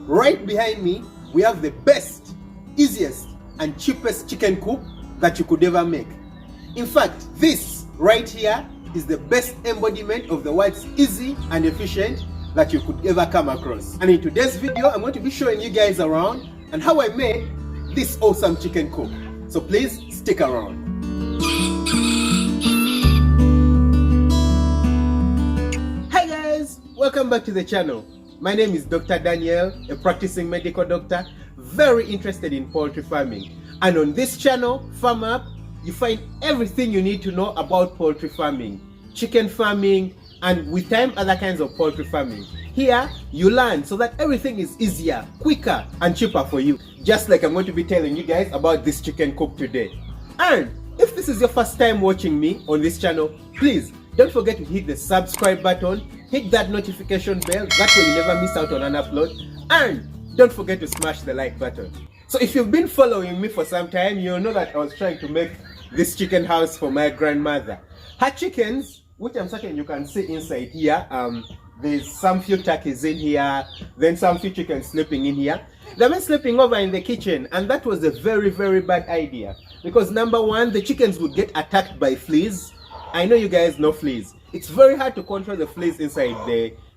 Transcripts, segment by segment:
Right behind me, we have the best, easiest, and cheapest chicken coop that you could ever make. In fact, this right here is the best embodiment of the words easy and efficient that you could ever come across. And in today's video, I'm going to be showing you guys around and how I made this awesome chicken coop. So please stick around. Hi guys, welcome back to the channel. My name is Dr. Daniel, a practicing medical doctor, very interested in poultry farming. And on this channel, Farm Up, you find everything you need to know about poultry farming, chicken farming, and with time, other kinds of poultry farming. Here, you learn so that everything is easier, quicker, and cheaper for you. Just like I'm going to be telling you guys about this chicken coop today. And if this is your first time watching me on this channel, please don't forget to hit the subscribe button, hit that notification bell, that way you never miss out on an upload, and don't forget to smash the like button. So if you've been following me for some time, you'll know that I was trying to make this chicken house for my grandmother. Her chickens, which I'm certain you can see inside here, there's some few turkeys in here, then some few chickens sleeping in here. They've been sleeping over in the kitchen, and that was a very, very bad idea. Because number one, the chickens would get attacked by fleas. I know you guys know fleas. It's very hard to control the fleas inside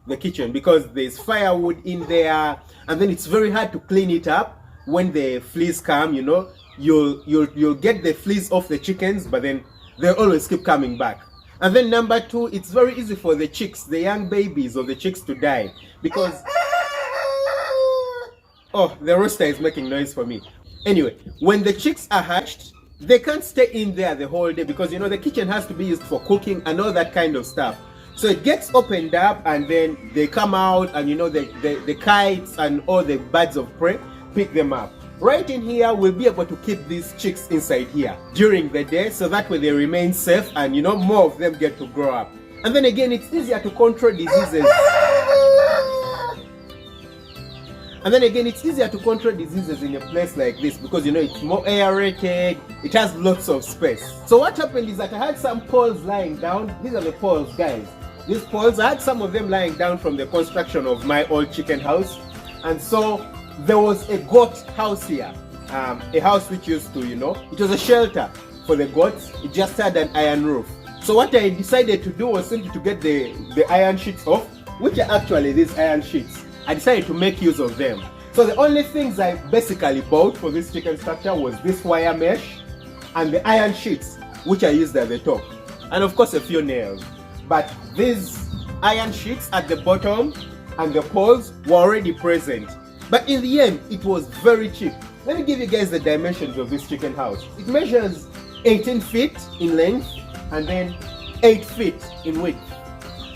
the kitchen because there's firewood in there, and then it's very hard to clean it up when the fleas come. You know, you'll get the fleas off the chickens, but then they'll always keep coming back. And then number two, it's very easy for the chicks, the young babies of the chicks, to die because oh, the rooster is making noise for me. Anyway, when the chicks are hatched, they can't stay in there the whole day because, you know, the kitchen has to be used for cooking and all that kind of stuff. So it gets opened up and then they come out, and, you know, the kites and all the birds of prey pick them up. Right in here, we'll be able to keep these chicks inside here during the day, so that way they remain safe and, you know, more of them get to grow up. And then again, it's easier to control diseases. And then again, it's easier to control diseases in a place like this because, you know, it's more aerated, it has lots of space. So what happened is that I had some poles lying down. These are the poles, guys. These poles, I had some of them lying down from the construction of my old chicken house. And so there was a goat house here, a house which used to, you know, it was a shelter for the goats. It just had an iron roof. So what I decided to do was simply to get the iron sheets off, which are actually these iron sheets. I decided to make use of them. So the only things I basically bought for this chicken structure was this wire mesh and the iron sheets, which I used at the top, and of course a few nails. But these iron sheets at the bottom and the poles were already present. But in the end, it was very cheap. Let me give you guys the dimensions of this chicken house. It measures 18 feet in length and then 8 feet in width.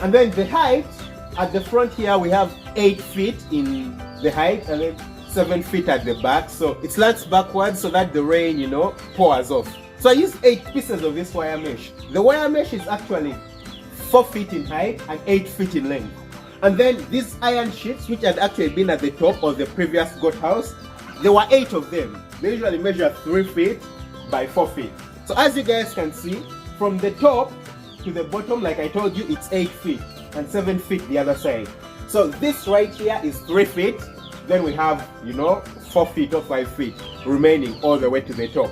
And then the height, at the front here, we have 8 feet in the height and then 7 feet at the back. So it slants backwards so that the rain, you know, pours off. So I used 8 pieces of this wire mesh. The wire mesh is actually 4 feet in height and 8 feet in length. And then these iron sheets, which had actually been at the top of the previous goat house, there were 8 of them. They usually measure 3 feet by 4 feet. So as you guys can see, from the top to the bottom, like I told you, it's 8 feet and 7 feet the other side. So this right here is 3 feet. Then we have, you know, 4 feet or 5 feet remaining all the way to the top.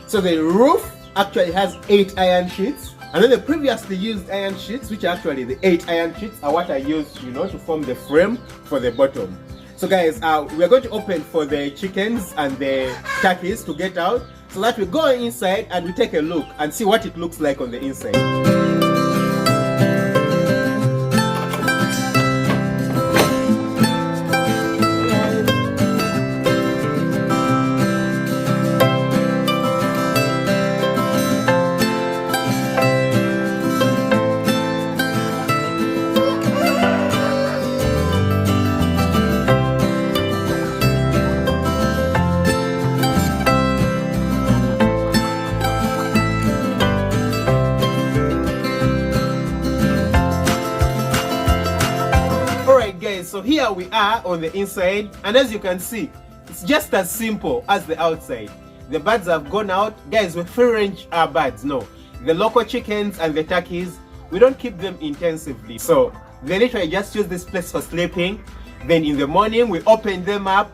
So the roof actually has 8 iron sheets. And then the previously used iron sheets, which are actually the 8 iron sheets, are what I used, you know, to form the frame for the bottom. So guys, we're going to open for the chickens and the turkeys to get out, so that we go inside and we take a look and see what it looks like on the inside. So here we are on the inside, and as you can see, it's just as simple as the outside. The birds have gone out. Guys, we're free range our birds. No, the local chickens and the turkeys, we don't keep them intensively, so they literally just use this place for sleeping. Then in the morning, we open them up.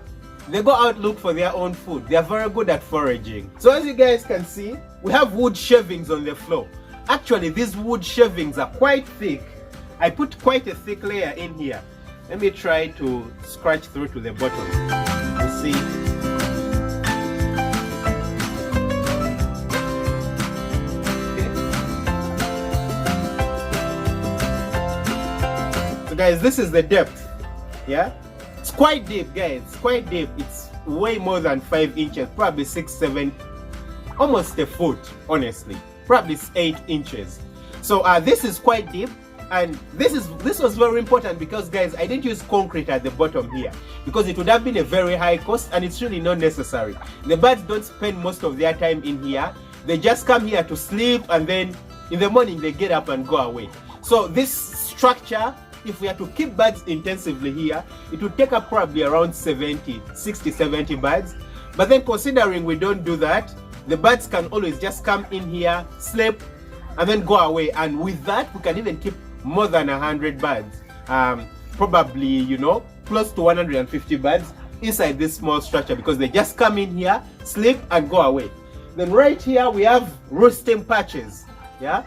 They go out look for their own food. They are very good at foraging. So as you guys can see, we have wood shavings on the floor. Actually, these wood shavings are quite thick. I put quite a thick layer in here. Let me try to scratch through to the bottom. You see. Guys, this is the depth. Yeah, it's quite deep, guys. It's quite deep. It's way more than 5 inches, probably 6, 7, almost a foot, honestly. Probably 8 inches. So this is quite deep, and this was very important because, guys, I didn't use concrete at the bottom here because it would have been a very high cost, and it's really not necessary. The birds don't spend most of their time in here. They just come here to sleep, and then in the morning they get up and go away. So this structure, if we are to keep birds intensively here, it would take up probably around 60, 70 birds. But then considering we don't do that, the birds can always just come in here, sleep, and then go away. And with that, we can even keep more than 100 birds. Probably, you know, close to 150 birds inside this small structure because they just come in here, sleep, and go away. Then right here, we have roosting patches. Yeah?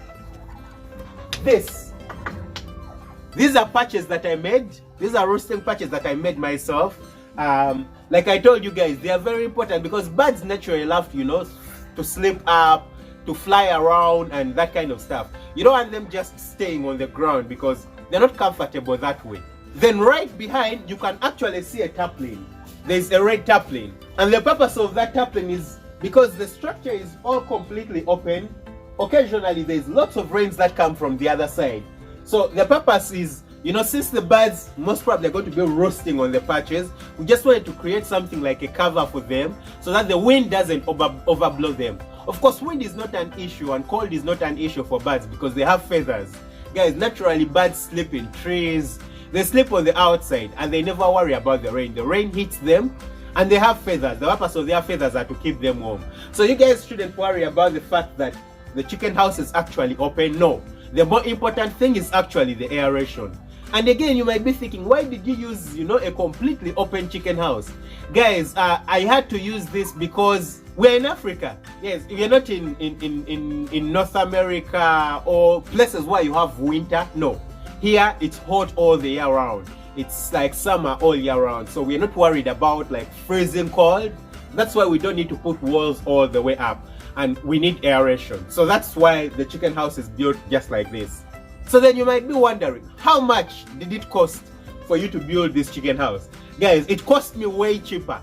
These are patches that I made. These are roosting patches that I made myself. Like I told you guys, they are very important because birds naturally love, you know, to sleep up, to fly around, and that kind of stuff. You don't want them just staying on the ground because they're not comfortable that way. Then right behind, you can actually see a tarpaulin. There's a red tarpaulin. And the purpose of that tarpaulin is because the structure is all completely open. Occasionally, there's lots of rains that come from the other side. So the purpose is, you know, since the birds most probably are going to be roasting on the patches, we just wanted to create something like a cover for them so that the wind doesn't overblow them. Of course, wind is not an issue and cold is not an issue for birds because they have feathers. Guys, naturally birds sleep in trees, they sleep on the outside and they never worry about the rain. The rain hits them and they have feathers. The purpose of their feathers are to keep them warm. So you guys shouldn't worry about the fact that the chicken house is actually open. No. The more important thing is actually the aeration. And again, you might be thinking, why did you use, you know, a completely open chicken house? Guys, I had to use this because we're in Africa. Yes, you're not in North America or places where you have winter. No, here it's hot all the year round. It's like summer all year round. So we're not worried about like freezing cold. That's why we don't need to put walls all the way up. And we need aeration. So that's why the chicken house is built just like this. So then you might be wondering, how much did it cost for you to build this chicken house? Guys, it cost me way cheaper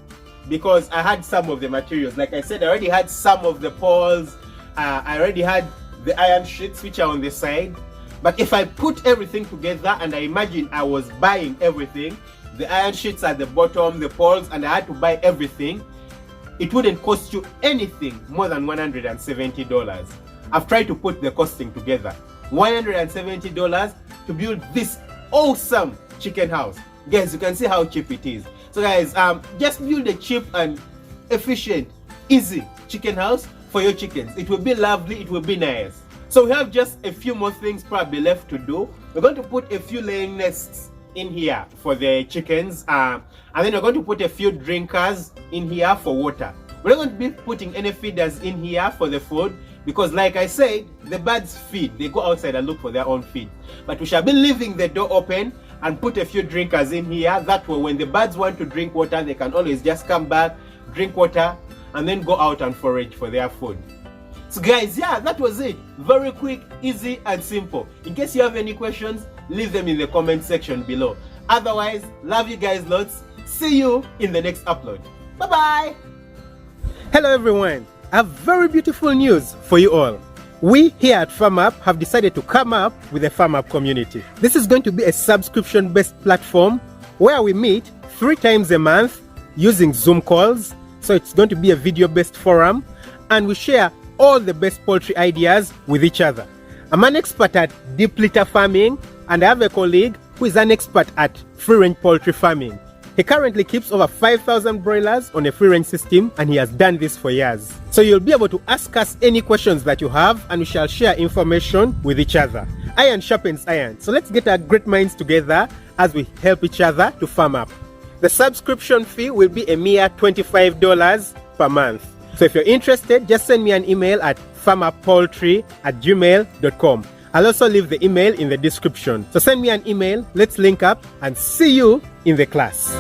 because I had some of the materials. Like I said, I already had some of the poles. I already had the iron sheets which are on the side. But if I put everything together and I imagine I was buying everything, the iron sheets at the bottom, the poles, and I had to buy everything, it wouldn't cost you anything more than $170. I've tried to put the costing together. $170 to build this awesome chicken house. Guys, you can see how cheap it is. So guys, just build a cheap and efficient, easy chicken house for your chickens. It will be lovely, it will be nice. So we have just a few more things probably left to do. We're going to put a few laying nests in here for the chickens, and then we're going to put a few drinkers in here for water. We're not going to be putting any feeders in here for the food because, like I said, the birds feed. They go outside and look for their own feed. But we shall be leaving the door open and put a few drinkers in here. That way, when the birds want to drink water, they can always just come back, drink water, and then go out and forage for their food. So guys, yeah, that was it. Very quick, easy, and simple. In case you have any questions, leave them in the comment section below. Otherwise, love you guys lots. See you in the next upload. Bye bye. Hello everyone. I have very beautiful news for you all. We here at FarmUp have decided to come up with a FarmUp community. This is going to be a subscription-based platform where we meet 3 times a month using Zoom calls. So it's going to be a video-based forum, and we share all the best poultry ideas with each other. I'm an expert at deep litter farming, and I have a colleague who is an expert at free-range poultry farming. He currently keeps over 5,000 broilers on a free-range system, and he has done this for years. So you'll be able to ask us any questions that you have, and we shall share information with each other. Iron sharpens iron. So let's get our great minds together as we help each other to farm up. The subscription fee will be a mere $25 per month. So if you're interested, just send me an email at farmuppoultry@gmail.com. I'll also leave the email in the description. So send me an email, let's link up, and see you in the class.